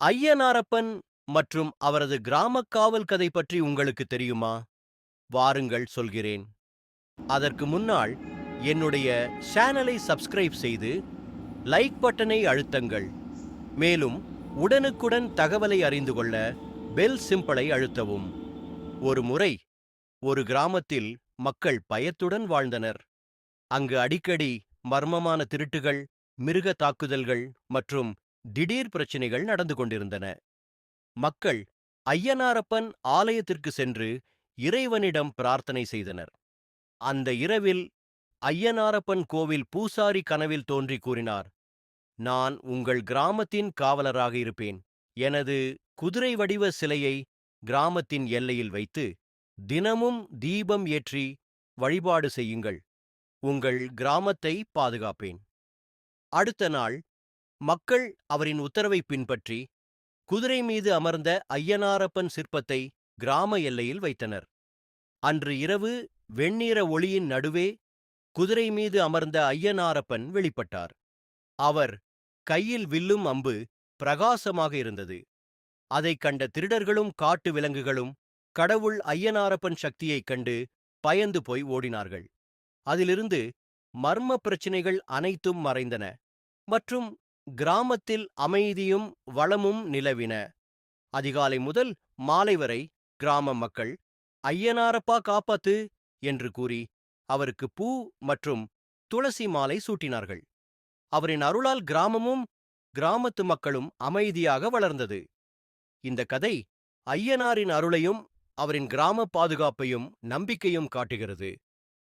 ஐயனாரப்பன் மற்றும் அவரது கிராமக் காவல் கதை பற்றி உங்களுக்கு தெரியுமா? வாருங்கள் சொல்கிறேன். அதற்கு முன்னால் என்னுடைய சேனலை சப்ஸ்கிரைப் செய்து லைக் பட்டனை அழுத்தங்கள். மேலும் உடனுக்குடன் தகவலை அறிந்து கொள்ள பெல் சிம்பலை அழுத்தவும். ஒரு முறை ஒரு கிராமத்தில் மக்கள் பயத்துடன் வாழ்ந்தனர். அங்கு அடிக்கடி மர்மமான திருட்டுகள், மிருக தாக்குதல்கள் மற்றும் திடீர் பிரச்சனைகள் நடந்து கொண்டிருந்தன. மக்கள் ஐயனாரப்பன் ஆலயத்திற்கு சென்று இறைவனிடம் பிரார்த்தனை செய்தனர். அந்த இரவில் ஐயனாரப்பன் கோவில் பூசாரி கனவில் தோன்றி கூறினார், "நான் உங்கள் கிராமத்தின் காவலராக இருப்பேன். எனது குதிரை வடிவ சிலையை கிராமத்தின் எல்லையில் வைத்து தினமும் தீபம் ஏற்றி வழிபாடு செய்யுங்கள். உங்கள் கிராமத்தை பாதுகாப்பேன்." அடுத்த நாள் மக்கள் அவரின் உத்தரவை பின்பற்றி குதிரை மீது அமர்ந்த ஐயனாரப்பன் சிற்பத்தை கிராம எல்லையில் வைத்தனர். அன்று இரவு வெண்ணிற ஒளியின் நடுவே குதிரை மீது அமர்ந்த ஐயனாரப்பன் வெளிப்பட்டார். அவர் கையில் வில்லும் அம்பு பிரகாசமாக இருந்தது. அதைக் கண்ட திருடர்களும் காட்டு விலங்குகளும் கடவுள் ஐயனாரப்பன் சக்தியைக் கண்டு பயந்து போய் ஓடினார்கள். அதிலிருந்து மர்ம பிரச்சினைகள் அனைத்தும் மறைந்தன மற்றும் கிராமத்தில் அமைதியும் வளமும் நிலவின. அதிகாலை முதல் மாலை வரை கிராம மக்கள் ஐயனாரப்பா காப்பாத்து என்று கூறி அவருக்கு பூ மற்றும் துளசி மாலை சூட்டினார்கள். அவரின் அருளால் கிராமமும் கிராமத்து மக்களும் அமைதியாக வளர்ந்தது. இந்த கதை ஐயனாரின் அருளையும் அவரின் கிராம பாதுகாப்பையும் நம்பிக்கையும் காட்டுகிறது.